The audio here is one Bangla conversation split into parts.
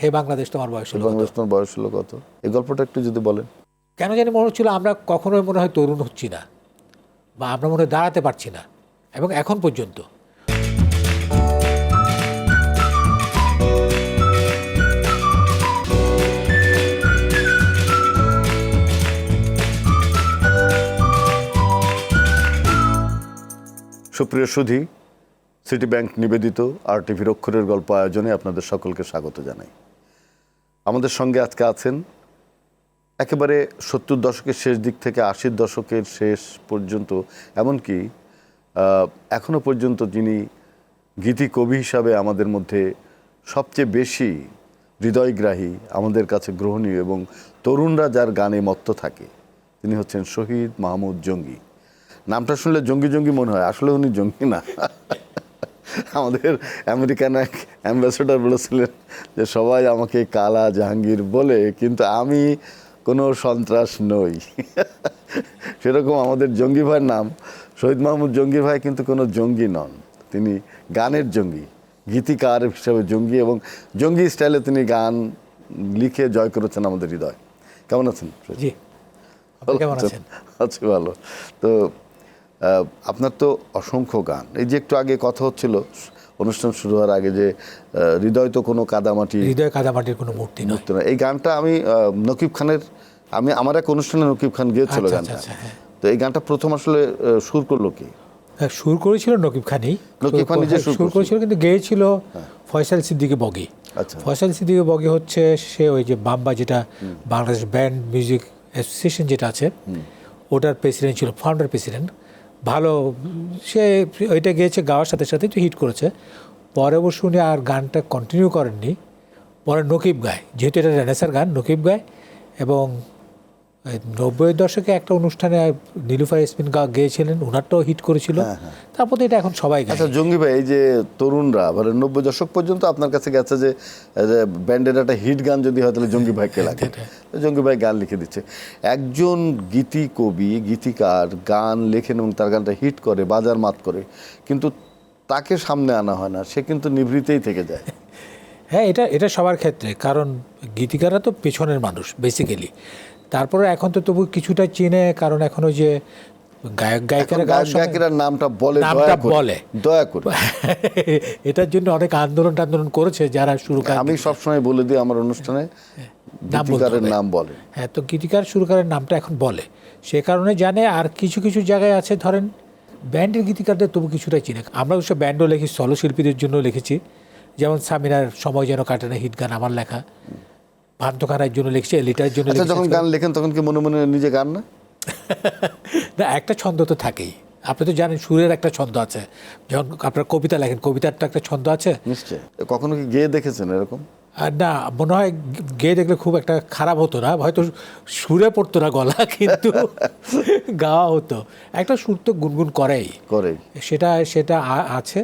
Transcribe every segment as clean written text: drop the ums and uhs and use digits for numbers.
হে বাংলাদেশ তোমার বয়স হলো কত? বাংলাদেশ তোমার বয়স হলো কত, এই গল্পটা একটু যদি বলেন। কেন জানি মনে হচ্ছিল আমরা কখনোই মনে হয় তরুণ হচ্ছি না, বা আমরা মনে হয় দাঁড়াতে পারছি না, এবং এখন পর্যন্ত। সুপ্রিয় সুধী, সিটি ব্যাংক নিবেদিত RTV অক্ষরের গল্প আয়োজনে আপনাদের সকলকে স্বাগত জানাই। আমাদের সঙ্গে আজকে আছেন একেবারে 70 দশকের শেষ দিক থেকে 80 দশকের শেষ পর্যন্ত, এমনকি এখনো পর্যন্ত যিনি গীতি কবি হিসাবে আমাদের মধ্যে সবচেয়ে বেশি হৃদয়গ্রাহী, আমাদের কাছে গ্রহণীয় এবং তরুণরা যার গানে মত্ত থাকে, তিনি হচ্ছেন শহীদ মাহমুদ জঙ্গি। নামটা শুনলে জঙ্গি জঙ্গি মনে হয়, আসলে উনি জঙ্গি না। আমাদের আমেরিকান এক অ্যাম্বাসেডর বলেছিলেন যে সবাই আমাকে কালা জাহাঙ্গীর বলে, কিন্তু আমি কোনো সন্ত্রাস নই। সেরকম আমাদের জঙ্গি ভাইয়ের নাম শহীদ মাহমুদ জঙ্গি ভাই কিন্তু কোনো জঙ্গি নন, তিনি গানের জঙ্গি, গীতিকার হিসাবে জঙ্গি, এবং জঙ্গি স্টাইলে তিনি গান লিখে জয় করেছেন আমাদের হৃদয়। কেমন আছেন? জি, আপনি কেমন আছেন? আছি ভালো। তো আপনার তো অসংখ্য গান, এই যে একটু আগে কথা হচ্ছিল অনুষ্ঠান শুরু হওয়ার আগে যে হৃদয় তো কোনো কাদামাটি, হৃদয় কাদামাটির কোনো মূর্তি নয়। এই গানটা আমি নকিব খানের, আমার এক অনুষ্ঠানে নকিব খান গিয়েছিল গানটা। হ্যাঁ। তো এই গানটা প্রথম আসলে সুর করলো কি? হ্যাঁ, সুর করেছিল নকিব খানই। নকিব খান নিজে সুর করেছিল, কিন্তু গেয়েছিল ফয়সাল সিদ্দিকী বগি। আচ্ছা, ফয়সাল সিদ্দিকী বগি হচ্ছে সে ওই যে বাম্বা, যেটা বাংলাদেশ ব্যান্ড মিউজিক অ্যাসোসিয়েশন যেটা আছে, ওটার প্রেসিডেন্ট ছিল, ফাউন্ডার প্রেসিডেন্ট। ভালো, সে ওইটা গেয়েছে, গাওয়ার সাথে সাথে তো হিট করেছে। পরে অবশ্য উনি আর গানটা কন্টিনিউ করেননি, পরে নকিব গায়, যেহেতু এটা রেনেসার গান, নকিব গায়। এবং 90-এর দশকে একটা অনুষ্ঠানে নীলুফার ইয়াসমিন গেয়েছিলেন, ওনারটাও হিট করেছিল। তারপর তো এটা এখন সবাই গায়। আচ্ছা জঙ্গি ভাই, এই যে তরুণরা মানে 90 দশক পর্যন্ত আপনার কাছে গেছে যে ব্যান্ডের একটা হিট গান যদি হয় তাহলে জঙ্গি ভাইকে লাগে, জঙ্গি ভাই গান লিখে দিচ্ছে। একজন গীতি কবি, গীতিকার গান লেখেন এবং তার গানটা হিট করে, বাজার মাত করে, কিন্তু তাকে সামনে আনা হয় না, সে কিন্তু নিভৃতেই থেকে যায়। হ্যাঁ, এটা সবার ক্ষেত্রে, কারণ গীতিকাররা তো পেছনের মানুষ বেসিক্যালি। তারপরে এখন তো তবু কিছুটা চিনে, কারণ এখন ওই যে গায়কেরা নামটা বলে, দয়া করে। এটার জন্য অনেক আন্দোলন করেছে যারা সুরকার। আমি সবসময় বলে দিই আমার অনুষ্ঠানে, গীতিকারের নাম বলে। হ্যাঁ, তো গীতিকার সুরকারের নামটা এখন বলে, সে কারণে জানে। আর কিছু কিছু জায়গায় আছে, ধরেন ব্যান্ডের গীতিকারদের তবু কিছুটা চিনে। আমরা অবশ্য ব্যান্ডও লিখি, সলো শিল্পীদের জন্য লিখেছি, যেমন সামিনার সময় যেন কাটে না হিট গান আমার লেখা, ভান্তখানার জন্য লিখছি, এলিটার জন্য। যখন গান লেখেন তখন কি মনে মনে নিজে গান না? না, একটা ছন্দ তো থাকেই। আপনি তো জানেন সুরের একটা ছন্দ আছে। যখন আপনার কবিতা লেখেন, কবিতার তো একটা ছন্দ আছে। নিশ্চয়। কখনো কি গেয়ে দেখেছেন এরকম? না, মনে হয় গেয়ে দেখলে খুব একটা খারাপ হতো না, হয়তো সুরে পড়তো না গলা, কিন্তু গাওয়া হতো। একটা সুর তো গুনগুন করেই, সেটা আছে,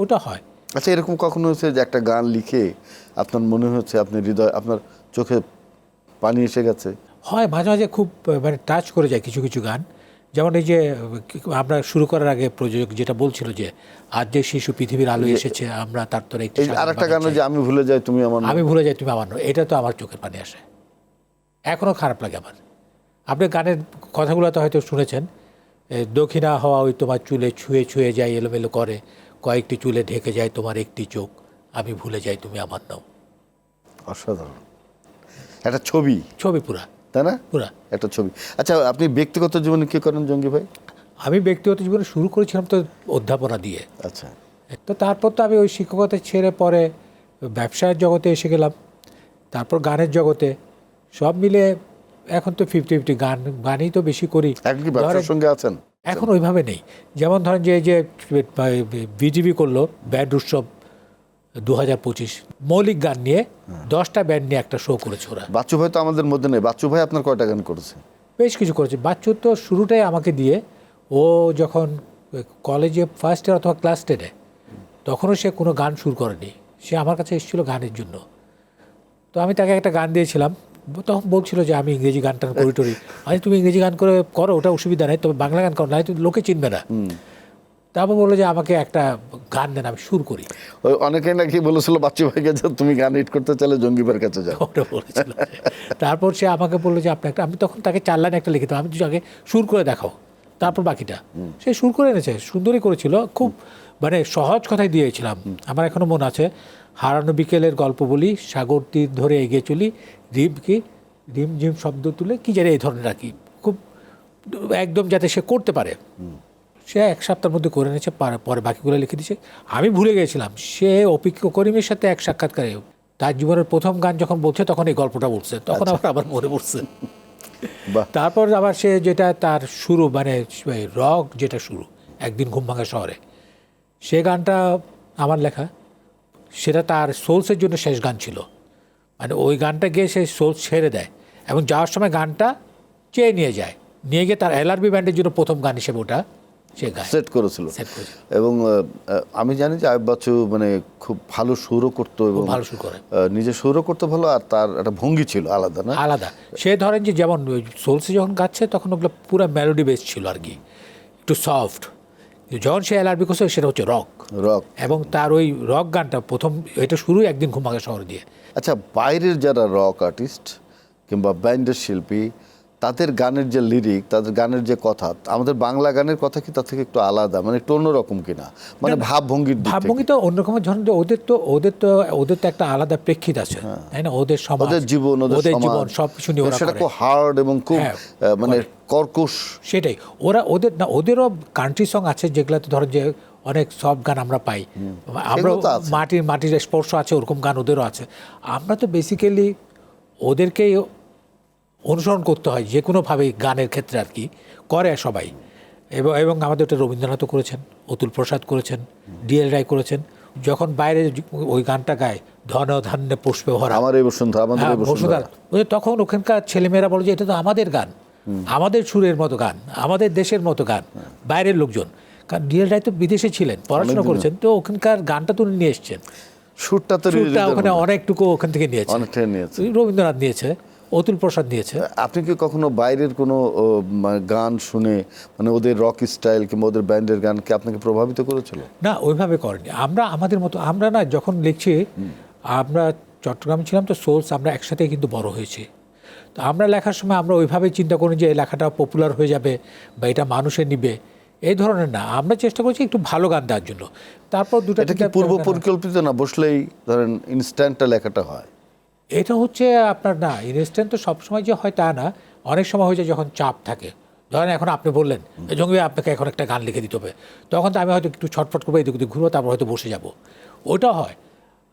ওটা হয়। আচ্ছা, এরকম কখনো হয়েছে যে একটা গান লিখে আপনার মনে হচ্ছে আপনি হৃদয়, আপনার চোখে পানি এসে গেছে? হয়, মাঝে মাঝে খুব মানে টাচ করে যায় কিছু কিছু গান। যেমন এই যে আমরা শুরু করার আগে প্রযোজক যেটা বলছিল যে আজ যে শিশু পৃথিবীর আলো এসেছে, আমরা তার তোর একটি আরেকটা গান যে আমি ভুলে যাই তুমি আমার, আমি ভুলে যাই তুমি আমার নয়, এটা তো আমার চোখের পানি আসে, এখনও খারাপ লাগে আমার। আপনি গানের কথাগুলো তো হয়তো শুনেছেন, দক্ষিণা হওয়া ওই তোমার চুলে ছুঁয়ে ছুঁয়ে যায়, এলোমেলো করে কয়েকটি চুলে ঢেকে যায় তোমার একটি চোখ, আমি ভুলে যাই তুমি আমার নাও। অসাধারণ একটা ছবি পুরা, তাই না? পুরা একটা ছবি। আচ্ছা, আপনি ব্যক্তিগত জীবনে কি করেন জঙ্গি ভাই? আমি ব্যক্তিগত জীবনে শুরু করেছিলাম তো অধ্যাপনা দিয়ে। আচ্ছা, তো তারপর তো আমি ওই শিক্ষকতা ছেড়ে পরে ব্যবসার জগতে এসে গেলাম, তারপর গানের জগতে, সব মিলে এখন তো 50-50, গানই তো বেশি করি। ব্যবসার সঙ্গে আছেন এখন ওইভাবে নেই। যেমন ধরেন যে বিজিবি করলো ব্যান্ড উৎসব 2025, মৌলিক গান নিয়ে 10টা ব্যান্ড নিয়ে একটা শো করেছে ওরা। বাচ্চু ভাই তো আমাদের মধ্যে নেই। বাচ্চু ভাই আপনার কয়টা গান করেছে? বেশ কিছু করেছে। বাচ্চু তো শুরুটাই আমাকে দিয়ে, ও যখন কলেজে ফার্স্ট ইয়ার অথবা ক্লাস 10-এ, তখনও সে কোনো গান সুর করেনি, সে আমার কাছে এসেছিলো গানের জন্য। তো আমি তাকে একটা গান দিয়েছিলাম, তখন বলছিল যে আমি ইংরেজি গান টান করি। তুমি ইংরেজি গান করো, ওটা অসুবিধা নেই, তবে বাংলা গান করো, না তো লোকে চিনবে না। তারপর বললো যে আমাকে একটা গান দেন, আমি সুর করি। ওই অনেকেই নাকি বলেছিল বাচ্চু ভাইকে যে তুমি গান হিট করতে চাইলে জঙ্গিবার কাছে যাও। ওটা বলেছিল। তারপর সে আমাকে বললো যে আপনি একটা, আমি তখন তাকে 4 লাইন একটা লিখিতাম, আমি তুই আগে সুর করে দেখাও, তারপর বাকিটা। সে সুর করে এনেছে, সুন্দরই করেছিল, খুব মানে সহজ কথাই দিয়েছিলাম। আমার এখনো মনে আছে, হারানো বিকেলের গল্প বলি, সাগর তীর ধরে এগিয়ে চলি, রিম ঝিম শব্দ তুলে, কি জানি এই ধরনের আর কি, খুব একদম যাতে সে করতে পারে। সে 1 সপ্তাহের মধ্যে করে এনেছে, পরে বাকিগুলো লিখে দিয়েছে। আমি ভুলে গেছিলাম, সে অপিক করিমের সাথে এক সাক্ষাৎকারে তার জীবনের প্রথম গান যখন বলছে তখন এই গল্পটা বলছে, তখন আবার মনে পড়ছে। বাহ, তারপর আবার সে যেটা তার শুরু, মানে রক যেটা শুরু, একদিন ঘুমভাঙা শহরে, সে গানটা আমার লেখা, সেটা তার সোলসের জন্য শেষ গান ছিল। মানে ওই গানটা গিয়ে সে সোলস ছেড়ে দেয় এবং যাওয়ার সময় গানটা চেয়ে নিয়ে যায়, নিয়ে গিয়ে তার এলআরবি ব্যান্ডের জন্য প্রথম গান হিসেবে ওটা সে গায়, সেট করেছিল। সেট করেছিল। এবং আমি জানি যে আয়ুব বাচ্চু মানে খুব ভালো সুরও করতো এবং ভালো সুর করে, নিজে সুরও করতে ভালো, আর তার একটা ভঙ্গি ছিল আলাদা, না? আলাদা। সে ধরেন যে যেমন সোলসে যখন গাচ্ছে তখন ওগুলো পুরো মেলোডি বেস ছিল আর কি, একটু সফট। যখন সে এলআরবি করছে সেটা হচ্ছে রক, রক। এবং তার ওই রক গানটা প্রথম, এটা শুরু একদিন ঘুমভাঙা শহর দিয়ে। আচ্ছা, বাইরের যারা রক আর্টিস্ট কিংবা ব্যান্ডের শিল্পী, তাদের গানের যে লিরিক, তাদের গানের যে কথা, আমাদের বাংলা গানের কথা কি তার থেকে একটু আলাদা, মানে একটু অন্যরকম কিনা, মানে ভাবভঙ্গির দিক থেকে? ভাবভঙ্গি তো অন্যরকম ধরনের, যে ওদের তো একটা আলাদা প্রেক্ষিত আছে, তাই না? ওদের সমাজ, ওদের জীবন, ওদের জীবন সবকিছু নিয়ে ওরা সেটা করে। খুব হার্ড এবং খুব হ্যাঁ, মানে কর্কশ। সেটাই ওদেরও কান্ট্রি সং আছে যেগুলোতে ধরেন যে অনেক সফট গান আমরা পাই, আমরা সেগুলো তো আছে। মাটির স্পর্শ আছে, ওরকম গান ওদেরও আছে। আমরা তো বেসিক্যালি ওদেরকেই অনুসরণ করতে হয় যে কোনোভাবেই গানের ক্ষেত্রে আর কি, করে সবাই। এবং আমাদের ওটা রবীন্দ্রনাথও করেছেন, অতুল প্রসাদ করেছেন, ডিএল রায় করেছেন। যখন বাইরে ওই গানটা গায়, ধন ধান্যে পুষ্পে ভরা, আমার এই বসুন্ধরা, আমাদের এই বসুন্ধরা, তখন ওখানকার ছেলেমেয়েরা বলে যে এটা তো আমাদের গান, আমাদের সুরের মতো গান, আমাদের দেশের মতো গান। বাইরের লোকজন, কারণ ডিএল রায় তো বিদেশে ছিলেন, পড়াশোনা করেছেন, তো ওখানকার গানটা তুলে নিয়ে এসছেন, সুরটা তো সুরটা ওখানে অনেকটুকু ওখান থেকে নিয়েছে, অনেকটাই নিয়েছে। রবীন্দ্রনাথ নিয়েছে, অতুল প্রসাদ নিয়েছে। আপনি কি কখনো বাইরের কোনো গান শুনে, মানে ওদের রক স্টাইল কিংবা ওদের ব্যান্ডের গান কি আপনাকে প্রভাবিত করেছিল? না, ওইভাবে করেনি। আমরা আমাদের মতো, আমরা না যখন লিখছি, আমরা চট্টগ্রামে ছিলাম তো, সোলস আমরা একসাথেই কিন্তু বড় হয়েছি। তো আমরা লেখার সময় আমরা ওইভাবেই চিন্তা করি যে এই লেখাটা পপুলার হয়ে যাবে বা এটা মানুষে নিবে, এই ধরনের না। আমরা চেষ্টা করছি একটু ভালো গান দেওয়ার জন্য। তারপর এটা কি পূর্ব পরিকল্পিত না, বসলেই ধরেন ইনস্ট্যান্টটা লেখাটা হয়? এটা হচ্ছে আপনার, না ইনস্ট্যান্ট তো সবসময় যে হয় তা না, অনেক সময় হয়ে যায় যখন চাপ থাকে। ধরেন এখন আপনি বললেন জঙ্গি আপনাকে এখন একটা গান লিখে দিতে হবে, তখন তো আমি হয়তো একটু ছটফট করবো, এদিক ওদিক ঘুরবো, তারপর হয়তো বসে যাব, ওটা হয়।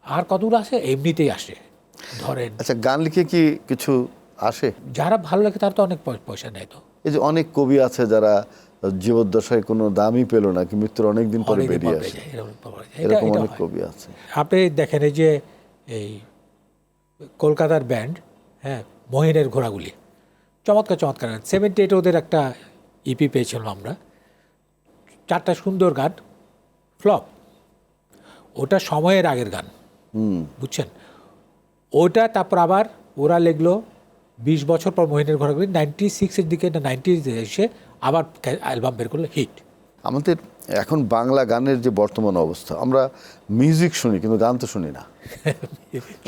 আর কতগুলো আসে এমনিতেই আসে। ধরেন আচ্ছা, গান লিখে কি কিছু আসে? যারা ভালো লাগে তারা তো অনেক পয়সা নেয়। তো এই যে অনেক কবি আছে যারা জীবদ্দশায় কোনো দামই পেল না, কি মৃত্যুর অনেক দিন পরে অনেকদিন বেরিয়ে পর আসে, পেয়ে যায়, এরকম পাওয়া যায়। এরকম এটা অনেক হয়। কবি আছে। আপনি দেখেন এই যে এই কলকাতার ব্যান্ড, হ্যাঁ, মহিনের ঘোড়াগুলি, চমৎকার 78 ওদের একটা ইপি পেয়েছিলাম আমরা, 4টা সুন্দর গান, ফ্লপ। ওটা সময়ের আগের গান, বুঝছেন? ওটা তারপর আবার ওরা লিখলো 20 বছর পর মহিনের ঘোড়াগুলি, 96-এর দিকে না 90s এসে আবার অ্যালবাম বের করলো, হিট। আমাদের এখন বাংলা গানের যে বর্তমান অবস্থা, আমরা মিউজিক শুনি কিন্তু গান তো শুনি না।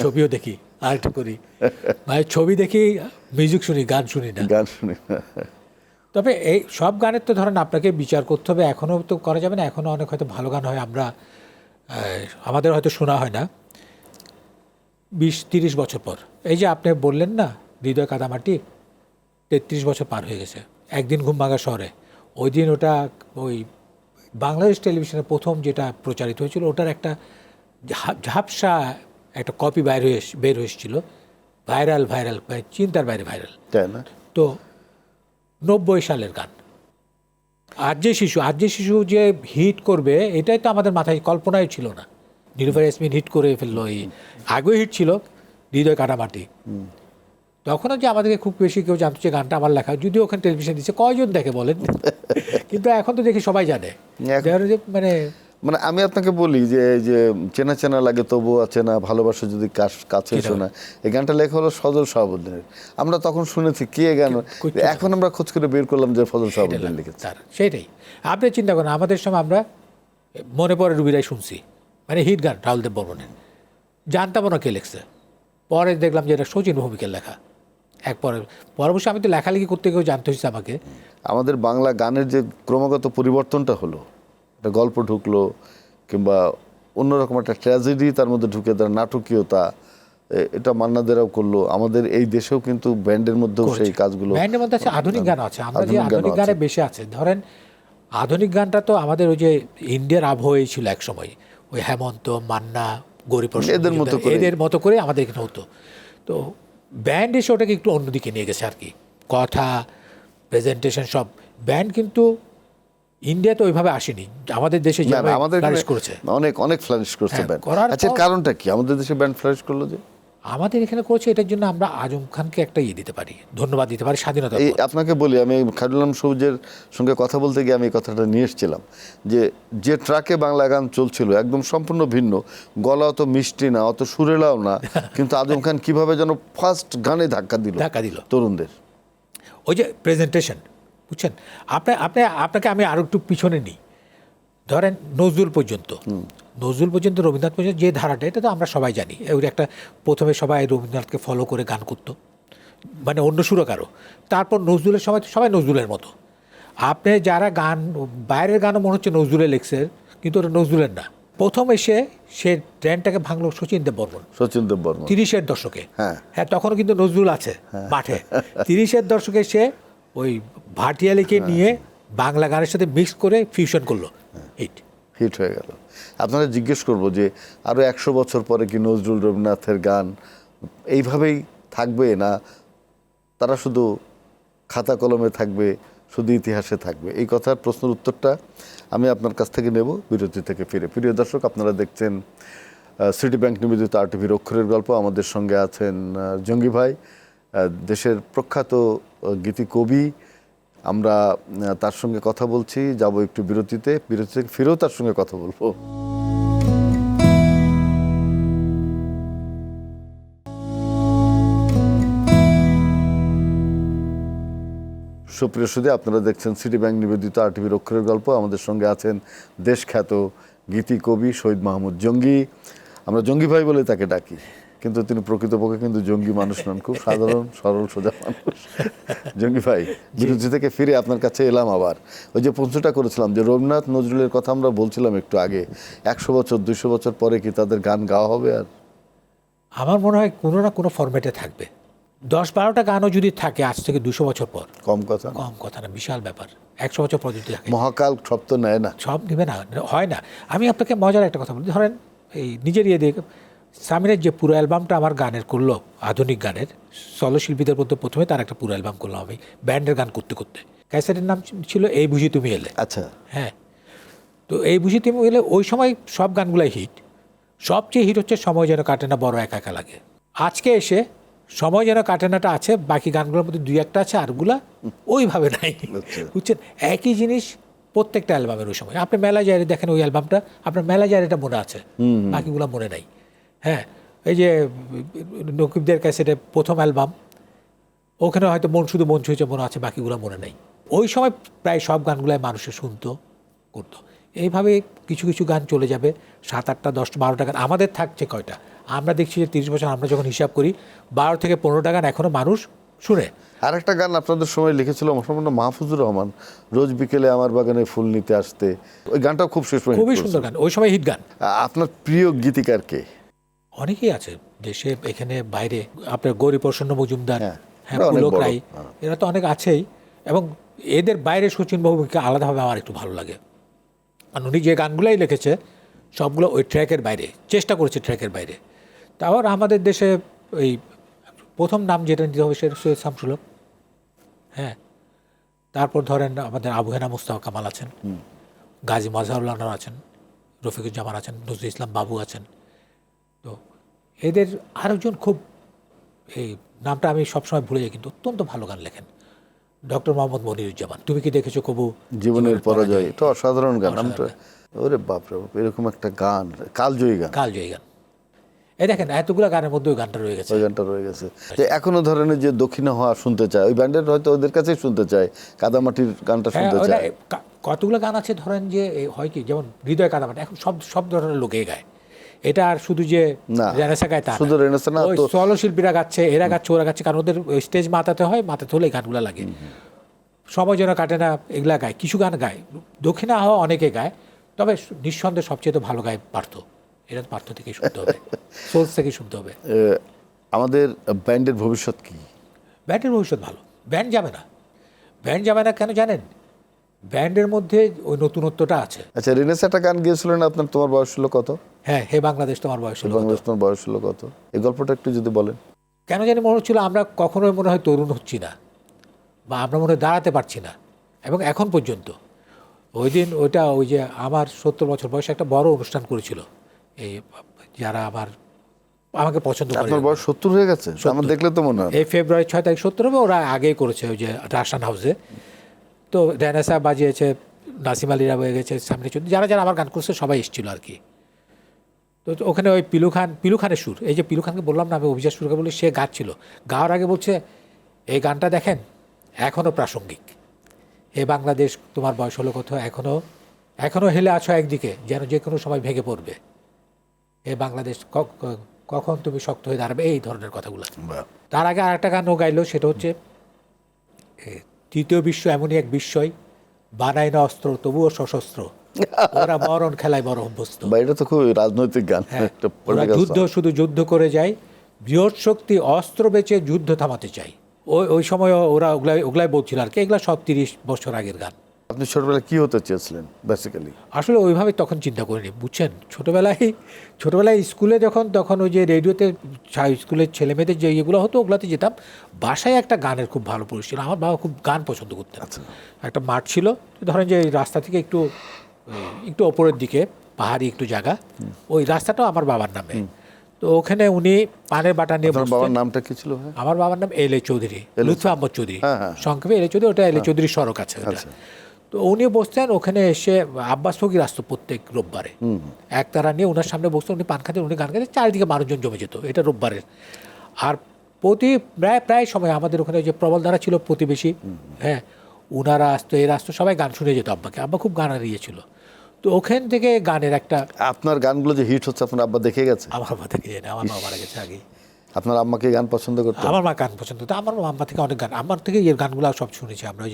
ছবিও দেখি, আরেকটা করি, মানে ছবি দেখি, মিউজিক শুনি, গান শুনি না। গান শুনি না। তবে এই সব গানের তো ধরেন আপনাকে বিচার করতে হবে, এখনও তো করা যাবে না, এখনও অনেক হয়তো ভালো গান হয়, আমরা আমাদের হয়তো শোনা হয় না 20-30 বছর পর। এই যে আপনি বললেন না হৃদয় কাদামাটি, 33 বছর পার হয়ে গেছে। একদিন ঘুমভাঙা শহরে, ওই দিন ওটা ওই বাংলাদেশ টেলিভিশনে প্রথম যেটা প্রচারিত হয়েছিল, ওটার একটা ঝাপসা একটা কপি বের হয়েছিল, ভাইরাল, চিন্তার বাইরে ভাইরাল, তাই না? তো 90 সালের গান। আজ যে শিশু যে হিট করবে, এটাই তো আমাদের মাথায় কল্পনাই ছিল না। নীলুফার ইয়াসমিন হিট করে ফেললো, এই আগেও হিট ছিল হৃদয় কাটামাটি। তখনও যে আমাদেরকে খুব বেশি কেউ জানতো যে গানটা আমার লেখা, যদিও ওখানে টেলিভিশন দিচ্ছে, কয়জন দেখে বলেন? কিন্তু এখন তো দেখি সবাই জানে। মানে মানে আমি আপনাকে বলি যে চেনা চেনা লাগে তবুও চেনা, ভালোবাসা যদি কাছে শোনা, এই গানটা লেখা হলো ফজল শাহাবুদ্দিনের। আমরা তখন শুনেছি কে গান, এখন আমরা খোঁজ করে বের করলাম যে ফজল শাহাবুদ্দিন লিখেছে। সেটাই আপনি চিন্তা করেন, আমাদের সময় আমরা মনে পড়ে রুবিরাই শুনছি, মানে হিট গান রাহুল দেব বর্মনের, জানতাম না কে লিখছে। পরে দেখলাম যে এটা শচীন ভৌমিকের লেখা। পরবর্তী আমি তো লেখালেখি করতে গিয়েও জানতে হয়েছে আমাকে। আমাদের বাংলা গানের যে ক্রমাগত পরিবর্তনটা হলো, একটা গল্প ঢুকলো কিংবা অন্যরকম একটা ট্র্যাজেডি তার মধ্যে ঢুকে তার নাটকীয়তা, এটা মান্নাদেরাও করলো। আমাদের এই দেশেও কিন্তু ব্যান্ডের মধ্যেও সেই কাজগুলো, ব্যান্ডের মধ্যে আছে, আধুনিক গান আছে। আমরা যে আধুনিক গানে বেশি আছে, ধরেন আধুনিক গানটা তো আমাদের ওই যে ইন্ডিয়ার আবহাওয়াই ছিল এক সময়, ওই হেমন্ত, মান্না, গৌরীপ্রসাদ, এদের মতো করে আমাদের এখানে হতো। তো ব্যান্ড এসে ওটাকে একটু অন্যদিকে নিয়ে গেছে আর কি, কথা, প্রেজেন্টেশন সব। ব্যান্ড কিন্তু ইন্ডিয়াতে ওইভাবে আসেনি, আমাদের দেশে আমাদের ফ্লারিশ করেছে, অনেক ফ্লারিশ করছে ব্যান্ড। আচ্ছা, কারণটা কি আমাদের দেশে ব্যান্ড ফ্লারিশ করলো? যে আমাদের এখানে করেছে, এটার জন্য আমরা আজম খানকে একটা দিতে পারি, ধন্যবাদ দিতে পারি, স্বাধীনতা। আপনাকে বলি, আমি খায়রুল সবুজের সঙ্গে কথা বলতে গিয়ে আমি এই কথাটা নিয়ে এসেছিলাম যে ট্রাকে বাংলা গান চলছিল একদম সম্পূর্ণ ভিন্ন, গলা অত মিষ্টি না, অত সুরেলাও না, কিন্তু আজম খান কিভাবে যেন ফার্স্ট গানে ধাক্কা দিল তরুণদের। ওই যে প্রেজেন্টেশন, বুঝছেন? আপনাকে আমি আরো একটু পিছনে নিই, ধরেন নজরুল পর্যন্ত, রবীন্দ্রনাথ পর্যন্ত যে ধারাটা, এটা তো আমরা সবাই জানি। ওই একটা প্রথমে সবাই রবীন্দ্রনাথকে ফলো করে গান করতো, মানে অন্য সুরকারও। তারপর নজরুলের সময় তো সবাই নজরুলের মতো। আপনি যারা গান, বাইরের গানও মনে হচ্ছে নজরুলের লেখছে, কিন্তু ওটা নজরুলের না। প্রথম এসে সে ট্রেন্ডটাকে ভাঙলো সচিন দেব বর্মন 30-এর দশকে। হ্যাঁ, তখনও কিন্তু নজরুল আছে মাঠে। 30-এর দশকে সে ওই ভাটিয়ালিকে নিয়ে বাংলা গানের সাথে মিক্স করে ফিউশন করলো, হিট হয়ে গেল। আপনারা জিজ্ঞেস করবো যে আরো 100 বছর পরে কি নজরুল, রবীন্দ্রনাথের গান এইভাবেই থাকবে, না তারা শুধু খাতা কলমে থাকবে, শুধু ইতিহাসে থাকবে? এই কথার প্রশ্নের উত্তরটা আমি আপনার কাছ থেকে নেব বিরতি থেকে ফিরে। প্রিয় দর্শক, আপনারা দেখছেন সিটি ব্যাংক নিবেদিত আরটিভির অক্ষরের গল্প। আমাদের সঙ্গে আছেন জঙ্গি ভাই, দেশের প্রখ্যাত গীতি কবি। আমরা তার সঙ্গে কথা বলছি, যাব একটু বিরতিতে, বিরতি থেকে ফিরেও তার সঙ্গে কথা বলবো। সুপ্রিয় সুধী, আপনারা দেখছেন সিটি ব্যাংক নিবেদিত আরটিভির অক্ষরের গল্প। আমাদের সঙ্গে আছেন দেশখ্যাত গীতি কবি শহীদ মাহমুদ জঙ্গি। আমরা জঙ্গি ভাই বলে তাকে ডাকি, কিন্তু তিনি প্রকৃতপক্ষে কিন্তু জঙ্গি মানুষ নন, খুব সাধারণ সরল সোজা মানুষ। জঙ্গি ভাই, বিরতি থেকে ফিরে আপনার কাছে এলাম আবার। ওই যে প্রশ্নটা করেছিলাম যে রবীন্দ্রনাথ নজরুলের কথা আমরা বলছিলাম একটু আগে, 100 বছর 200 বছর পরে কি তাদের গান গাওয়া হবে? আর আমার মনে হয় কোনো না কোনো ফরম্যাটে থাকবে। 10-12টা গানও যদি থাকে আজ থেকে 200 বছর পর, কম কথা না, বিশাল ব্যাপার। 100 বছর পর যদি থাকে, মহাকাল সব তো নেয় না, সব নেবে না, হয় না। আমি আপনাকে মজার একটা কথা বলি, ধরেন এই নিজের দিয়ে সামিরের যে পুরো অ্যালবামটা আমার গানের করলো, আধুনিক গানের সলো শিল্পীদের মধ্যে প্রথমে তার একটা পুরো অ্যালবাম করলাম আমি, ব্যান্ডের গান করতে করতে। ক্যাসেটের নাম ছিল এই বুঝি তুমি এলে। আচ্ছা, হ্যাঁ। তো এই বুঝি তুমি এলে ওই সময় সব গানগুলাই হিট। সবচেয়ে হিট হচ্ছে সময় যেন কাটে না, বড় একা একা লাগে। আজকে এসে সময় যেন কাটে নাটা আছে, বাকি গানগুলোর মধ্যে 2-1টা আছে, আরগুলা ওইভাবে নাই, বুঝছেন? একই জিনিস প্রত্যেকটা অ্যালবামের ওই সময়। আপনি মেলা জায়গায় দেখেন ওই অ্যালবামটা, আপনার মেলা জায়গাটা মনে আছে, বাকিগুলো মনে নাই। হ্যাঁ, এই যে নকিবদের ক্যাসেটে প্রথম অ্যালবাম, ওখানে হয়তো শুধু মন ছুঁয়েছে মনে আছে, বাকিগুলো মনে নেই। ওই সময় প্রায় সব গানগুলাই মানুষে শুনতো, করতো। এইভাবে কিছু কিছু গান চলে যাবে, 7-8টা 10টা 12টা গান আমাদের থাকছে কয়টা? আমরা দেখছি যে 30 বছর আমরা যখন হিসাব করি, 12 থেকে 15টা গান এখনো মানুষ শুনে। আর একটা গান আপনাদের সময় লিখেছিল মাহফুজুর রহমান, রোজ বিকেলে আমার বাগানে ফুল নিতে আসতে। ওই গানটাও খুব খুবই সুন্দর গান, ওই সময় হিট গান। আপনার প্রিয় গীতিকার কে? অনেকেই আছে দেশে, এখানে বাইরে। আপনার গৌরীপ্রসন্ন মজুমদার, হ্যাঁ, পুলক রায়, এরা তো অনেক আছেই। এবং এদের বাইরে শচীন বাবুকে আলাদাভাবে আমার একটু ভালো লাগে, কারণ উনি যে গানগুলাই লিখেছে সবগুলো ওই ট্র্যাকের বাইরে, চেষ্টা করেছে ট্র্যাকের বাইরে। তারপর আমাদের দেশে ওই প্রথম নাম যেটা নিতে হবে সেটা সৈয়দ শামসুল হক। হ্যাঁ, তারপর ধরেন আমাদের আবু হেনা মুস্তাফা কামাল আছেন, গাজী মাজহারুল আনোয়ার আছেন, রফিকুজ্জামান আছেন, নজরুল ইসলাম বাবু আছেন। তো এদের আরেকজন খুব, এই নামটা আমি সবসময় ভুলে যাই, কিন্তু অত্যন্ত ভালো গান লেখেন, ডক্টর মোহাম্মদ মনিরুজ্জামান। তুমি কি দেখেছো কবু জীবনের পরাজয়? এটা অসাধারণ গান। ওরে বাপরে, এরকম একটা গান, কালজয়ী গান। এই দেখেন এতগুলো গানের মধ্যে ওই গানটা রয়ে গেছে। যে এখনো ধরনের যে দক্ষিণা হওয়া শুনতে চায়, ওই ব্যান্ডের হয়তো ওদের কাছেই শুনতে চায়, কাদামাটির গানটা শুনতে চায়। কতগুলো গান আছে ধরেন যে হয় কি, যেমন হৃদয় কাদামাটি এখন সব সব ধরনের লোকে গায়। এটা আর শুধু যে না, রেনেসা গায় তা না। শুধু রেনেসা না, ওই তো চলশিল্পীরা গাচ্ছে, এরা গাচ্ছে, ওরা গাচ্ছে, কারণ ওদের স্টেজ মাথাতে হয়, মাথাতে হলে এই গানগুলো লাগে। সময় যেন কাটে না, এগুলা গায়, কিছু গান গায়। দক্ষিণে আবহাওয়া অনেকে গায়, তবে নিঃসন্দেহে সবচেয়ে তো ভালো গায় পার্থ। এটা পার্থ থেকেই শুনতে হবে, সোলস থেকেই শুনতে হবে। আমাদের ব্যান্ডের ভবিষ্যৎ কি? ব্যান্ডের ভবিষ্যৎ ভালো। ব্যান্ড যাবে না, ব্যান্ড যাবে না কেন জানেন? ব্যান্ডের মধ্যে ওই নতুনত্বটা আছে। আচ্ছা, রেনেসা একটা গান গিয়েছিলেন আপনার, তোমার বয়স ছিল কত? হ্যাঁ, হে বাংলাদেশ তোমার বয়স হলো কত? বাংলাদেশ তোমার বয়স ছিল কত? এই গল্পটা একটু যদি বলেন। কেন জানি মনে হচ্ছিল আমরা কখনোই মনে হয় তরুণ হচ্ছি না, বা আমরা মনে হয় দাঁড়াতে পারছি না। এবং এখন পর্যন্ত ওই দিন ওইটা, ওই যে আমার 70 বছর বয়সে একটা বড় অনুষ্ঠান করেছিল এই যারা আমাকে পছন্দ করে। আপনার বয়স 70 হয়ে গেছে? আমার দেখলে তো মনে হয়। এই ফেব্রুয়ারি 6 তারিখ 70 হবে। ওরা আগেই করেছে ওই যে রাশান হাউসে। তো রেনেসা বাজিয়েছে, নাসিম আলীরা বয়ে গেছে, সামনে যারা যারা আমার গান করছে সবাই এসেছিল আর কি। তো ওখানে ওই পিলু খানের সুর, এই যে পিলু খানকে বললাম না আমি অভিজাত সুরকে বলি, সে গাচ্ছিল। গাওয়ার আগে বলছে এই গানটা দেখেন এখনও প্রাসঙ্গিক। এ বাংলাদেশ তোমার বয়স হলো কত, এখনও হেলে আছো একদিকে, যেন যে কোনো সময় ভেঙে পড়বে। এ বাংলাদেশ কখন তুমি শক্ত হয়ে দাঁড়াবে, এই ধরনের কথাগুলো। তার আগে আরেকটা গান ও গাইলো, সেটা হচ্ছে তৃতীয় বিশ্ব এমনই এক বিস্ময়, বানায় না অস্ত্র তবুও সশস্ত্র, ওরা মরণ খেলায় বড় অভ্যস্ত। এটা তো খুব রাজনৈতিক গান। একটা ওরা যুদ্ধ শুধু যুদ্ধ করে যায়, বৃহৎ শক্তি অস্ত্র বেচে যুদ্ধ থামাতে চাই। ওই সময় ওরা ওগুলাই বলছিল আর কি। এগুলা সব 30 বছর আগের গান। আপনি ছোটবেলায় কি হতে চেয়েছিলেন বেসিক্যালি? আসলে ওইভাবে তখন চিন্তা করিনি, বুঝছেন। ছোটোবেলায় স্কুলে তখন ওই যে রেডিওতে স্কুলের ছেলেমেয়েদের যে ইয়েগুলো হতো ওগুলোতে যেতাম। বাসায় একটা গানের খুব ভালো পরিবেশ ছিল, আমার বাবা খুব গান পছন্দ করতেন। একটা মাঠ ছিল, ধরেন যে রাস্তা থেকে একটু ওপরের দিকে পাহাড়ি একটু জায়গা, ওই রাস্তাটাও আমার বাবার নামে। তো ওখানে উনি পানের বাটা নিয়ে বসতেন। বাবার নামটা কি ছিল? আমার বাবার নাম এল এ চৌধুরী, লুৎফা আহমদ চৌধুরী, সংক্ষেপে এল এ চৌধুরী। ওটা এল এ চৌধুরী সড়ক আছে ওটা। তো উনি বসতেন ওখানে, এসে আব্বাস ফকির আসতো প্রত্যেক রোববারে, একতারা নিয়ে ওনার সামনে বসতেন, উনি পান খাতেন, উনি গান গাইতেন, চারিদিকে মানুষজন জমে যেত। এটা রোববারের। আর প্রায় সময় আমাদের ওখানে যে প্রবলধারা ছিল প্রতিবেশী, হ্যাঁ, উনারা আসতো, এরা আসতো, সবাই গান শুনে যেত আব্বাকে। আব্বা খুব গান হারিয়েছিল। তো ওখান থেকে গানের একটা, আপনার গানগুলো যে হিট হচ্ছে আপনার আব্বা দেখে গেছে? আমার আব্বা থেকে জানি, আমার মা মারা গেছে আগে। আপনার আম্মাকে গান পছন্দ করতেন? আমার মা গান পছন্দ করতো। আমার আম্মা থেকে অনেক গান, আমার থেকে এই গানগুলো সব শুনেছি আমরা,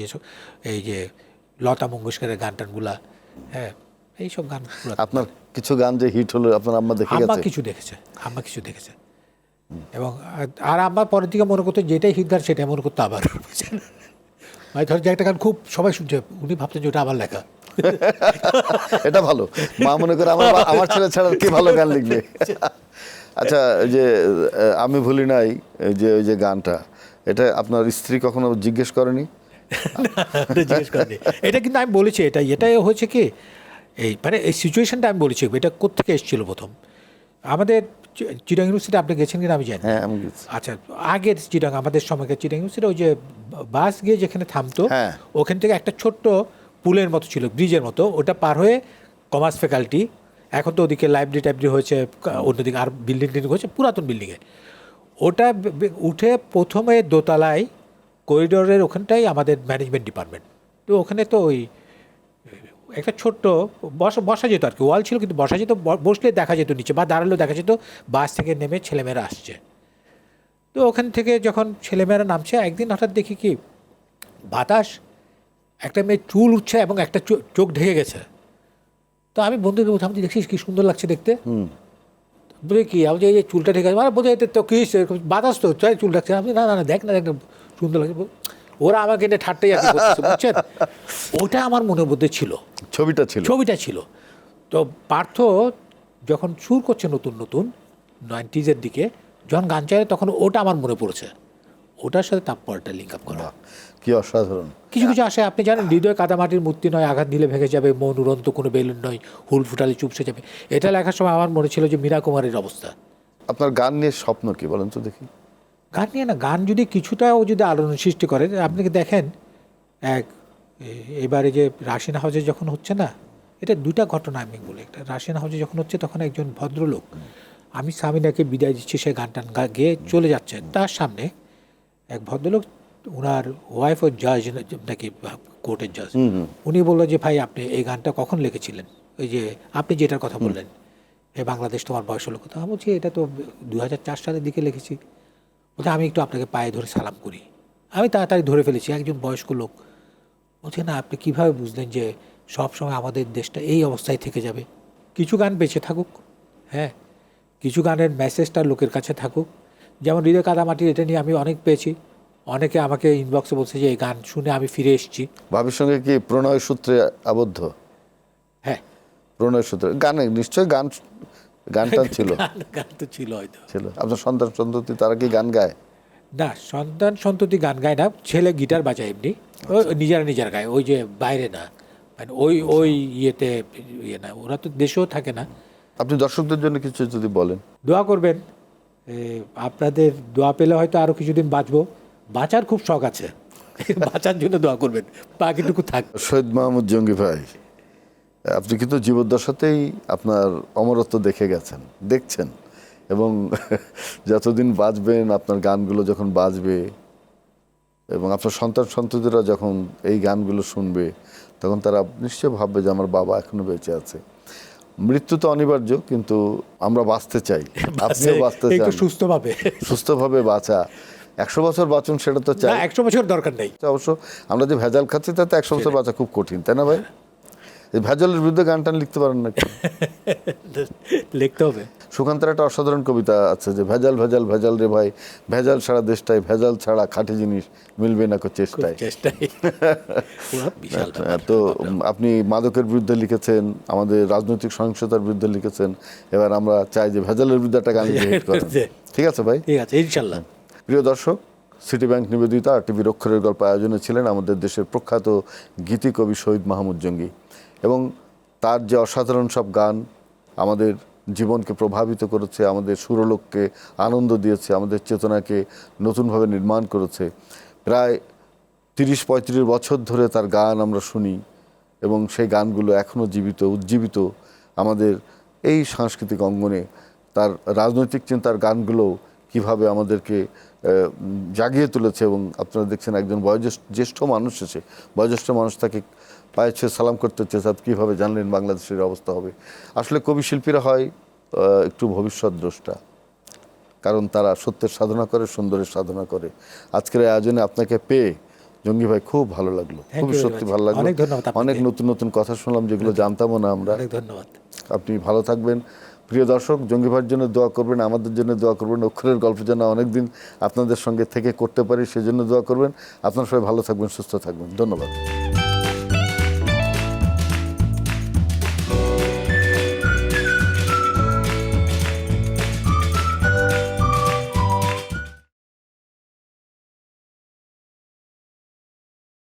এই যে লতা মঙ্গেশকরের গান টানগুলা, হ্যাঁ, এইসব গানগুলো। আপনার কিছু গান যে হিট হলো আপনার আম্মা দেখে গেছে? আম্মা কিছু দেখেছে। এবং আর আম্মা পরের দিকে মনে করতো যেটাই হিট গান সেটাই মনে করতো আবার, মানে ধর যে একটা গান খুব সবাই শুনছে, উনি ভাবতেন যে ওটা আবার লেখা। এটা ভালো, মা মনে করে আমার ছেলে ছাড়া কি ভালো গান লিখবে। আচ্ছা, যে আমি ভুলি নাই, ওই যে গানটা, এটা আপনার স্ত্রী কখনো জিজ্ঞেস করেনি? জিজ্ঞেস করেনি। এটা কিন্তু আমি বলেছি, এটাই হয়েছে কি, মানে এই সিচুয়েশনটা আমি বলেছি। এটা কোত্থেকে এসেছিল প্রথম, আমাদের চিটাং ইউনিভার্সিটি আপনি গেছেন কিনা আমি জানি। হ্যাঁ, আমি গেছি। আচ্ছা, আগের চিটাং, আমাদের সময়কার চিটাং ইউনিভার্সিটি, ওই যে বাস গিয়ে যেখানে থামতো, ওখান থেকে একটা ছোট্ট পুলের মতো ছিল, ব্রিজের মতো, ওটা পার হয়ে কমার্স ফ্যাকাল্টি, এখন তো ওদিকে লাইব্রেরি টাইব্রেরি হয়েছে, অন্যদিকে আর বিল্ডিং হয়েছে, পুরাতন বিল্ডিংয়ে। ওটা উঠে প্রথমে দোতলায় করিডোরের ওখানটাই আমাদের ম্যানেজমেন্ট ডিপার্টমেন্ট। তো ওখানে তো ওই একটা ছোট্ট বসা যেত আর কি, ওয়াল ছিল, কিন্তু বসা যেত, বসলে দেখা যেত নিচে, বা দাঁড়ালেও দেখা যেত বাস থেকে নেমে ছেলেমেয়েরা আসছে। তো ওখান থেকে যখন ছেলেমেয়েরা নামছে, একদিন হঠাৎ দেখি কি বাতাস, একটা মেয়ে চুল উঠছে এবং একটা চোখ ঢেকে গেছে। তো আমি বন্ধুকে বলছি, আমি দেখছিস কি সুন্দর লাগছে দেখতে, বলে কি আমি যে এই চুলটা ঢেকে মানে বোধ হয় তো কি বাতাস, তো চাই চুল ডাকছে। আমি না দেখ না সুন্দর লাগছে। ওরা আমাকে এনে ঠাট্টাই আর কি করতেছে, বুঝছেন। ওটা আমার মনের মধ্যে ছিল, ছবিটা ছিল। তো পার্থ যখন সুর করছে নতুন 90s দিকে, যখন গান চাইলে, তখন ওটা আমার মনে পড়েছে, ওটার সাথে তাৎপর্যটা লিঙ্ক আপ করা। কি অসাধারণ। কিছু আসে, আপনি জানেন, হৃদয় কাদামাটির মূর্তি নয়, আঘাত দিলে ভেঙে যাবে, মন উড়ন্ত কোনো বেলুন নয়, হুল ফুটালে চুপসে যাবে। এটা লেখার সময় আমার মনে ছিল যে মীরা কুমারীর অবস্থা। আপনার গান নিয়ে স্বপ্ন কি বলেন তো দেখি? গান নিয়ে না, গান যদি কিছুটাও যদি আলোড়ন সৃষ্টি করে, আপনি দেখেন এবারে যে রাশিয়ান হাউসে যখন হচ্ছে না, এটা দুটা ঘটনা আমি বলি। একটা রাশিয়ান হাউসে যখন হচ্ছে, তখন একজন ভদ্রলোক, আমি সামিনাকে বিদায় দিচ্ছি, সে গান টান গেয়ে চলে যাচ্ছেন, তার সামনে এক ভদ্রলোক, ওনার ওয়াইফ ও জাজ নাকি কোর্টের জাজ। উনি বললো যে ভাই আপনি এই গানটা কখন লিখেছিলেন, ওই যে আপনি যেটার কথা বললেন, এই বাংলাদেশ তোমার বয়স হলো কথা। আমি বলছি এটা তো 2004 সালের দিকে লিখেছি। বলছে আমি একটু আপনাকে পায়ে ধরে সালাম করি। আমি তাড়াতাড়ি ধরে ফেলেছি, একজন বয়স্ক লোক। বলছে না আপনি কীভাবে বুঝলেন যে সবসময় আমাদের দেশটা এই অবস্থায় থেকে যাবে? কিছু গান বেঁচে থাকুক, হ্যাঁ, কিছু গানের মেসেজটা লোকের কাছে থাকুক। যেমন হৃদয় কাদামাটি, এটা নিয়ে আমি অনেক পেয়েছি। অনেকে আমাকে ইনবক্সে বলছে যে এই গান শুনে আমি ফিরে এসেছি। ভাবির সঙ্গে কি প্রণয় সূত্রে আবদ্ধ? হ্যাঁ, প্রণয় সূত্রে গানে নিশ্চয়ই গান গানটা ছিল। গান তো ছিল হয়তো। ছিল। আপনার সন্তান সন্ততি তারা কি গান গায়? না, সন্তান সন্ততি গান গায় না, ছেলে গিটার বাজায় এমনি, ওই নিজেরা গায়, ওই যে বাইরে না, মানে ওই ইয়েতে ইয়ে না, ওরা তো দেশেও থাকে না। আপনি দর্শকদের জন্য কিছু যদি বলেন। দোয়া করবেন, আপনাদের দোয়া পেলে হয়তো আরও কিছুদিন বাঁচবো। বাঁচার খুব শখ আছে, বাঁচার জন্য দোয়া করবেন, বাকিটুকু থাক। শহীদ মাহমুদ জঙ্গি ভাই, আপনি কিন্তু জীবদ্দশাতেই আপনার অমরত্ব দেখে গেছেন, দেখছেন, এবং যতদিন বাজবেন, আপনার গানগুলো যখন বাজবে এবং আপনার সন্তান সন্ততিরা যখন এই গানগুলো শুনবে, তখন তারা নিশ্চয় ভাববে যে আমার বাবা এখনো বেঁচে আছে। মৃত্যু তো অনিবার্য, কিন্তু আমরা বাঁচতে চাই, আপনিও বাঁচতে চান, একটু সুস্থভাবে। সুস্থভাবে বাঁচা। 100 বছর বাঁচুন সেটা তো চাই, 100 বছর দরকার নেই। অবশ্য আমরা যে ভেজাল খাচ্ছি তাতে 100 বছর বাঁচা খুব কঠিন, তাই না ভাই? এই ভেজালের বিরুদ্ধে গান টান লিখতে পারেন নাকি? লিখতে হবে। সুকান্তের একটা অসাধারণ কবিতা আছে যে ভেজাল ভেজাল ভেজাল রে ভাই, ভেজাল সারা দেশটাই, ভেজাল ছাড়া খাঁটি জিনিস মিলবে না চেষ্টায়। তো আপনি মাদকের বিরুদ্ধে লিখেছেন, আমাদের রাজনৈতিক সহিংসতার বিরুদ্ধে লিখেছেন, এবার আমরা চাই যে ভেজালের বিরুদ্ধে একটা গান হিট করেন। ঠিক আছে ভাই? ঠিক আছে, ইনশাল্লাহ। প্রিয় দর্শক, সিটি ব্যাংক নিবেদিতা আর টিভির অক্ষরের গল্প আয়োজনে ছিলেন আমাদের দেশের প্রখ্যাত গীতিকবি শহীদ মাহমুদ জঙ্গি, এবং তার যে অসাধারণ সব গান আমাদের জীবনকে প্রভাবিত করেছে, আমাদের সুরলোককে আনন্দ দিয়েছে, আমাদের চেতনাকে নতুনভাবে নির্মাণ করেছে। প্রায় 30-35 বছর ধরে তার গান আমরা শুনি, এবং সেই গানগুলো এখনও জীবিত, উজ্জীবিত আমাদের এই সাংস্কৃতিক অঙ্গনে। তার রাজনৈতিক চিন্তার গানগুলো কিভাবে আমাদেরকে জাগিয়ে তুলেছে, এবং আপনারা দেখছেন একজন জ্যেষ্ঠ মানুষ এসে, বয়োজ্যেষ্ঠ মানুষ তাকে পায়ে ছুঁয়ে সালাম করতে হচ্ছে, আপনি কীভাবে জানলেন বাংলাদেশের অবস্থা হবে? আসলে কবি শিল্পীরা হয় একটু ভবিষ্যৎ দ্রষ্টা, কারণ তারা সত্যের সাধনা করে, সুন্দরের সাধনা করে। আজকের এই আয়োজনে আপনাকে পেয়ে জঙ্গি ভাই খুব ভালো লাগলো, খুবই সত্যি ভালো লাগলো। অনেক ধন্যবাদ। অনেক নতুন নতুন কথা শুনলাম যেগুলো জানতামও না আমরা। অনেক ধন্যবাদ। আপনি ভালো থাকবেন। প্রিয় দর্শক, জঙ্গি ভাইয়ের জন্য দোয়া করবেন, আমাদের জন্য দোয়া করবেন, অক্ষরের গল্প যেন অনেকদিন আপনাদের সঙ্গে থেকে করতে পারি সেজন্য দোয়া করবেন। আপনারা সবাই ভালো থাকবেন, সুস্থ থাকবেন। ধন্যবাদ।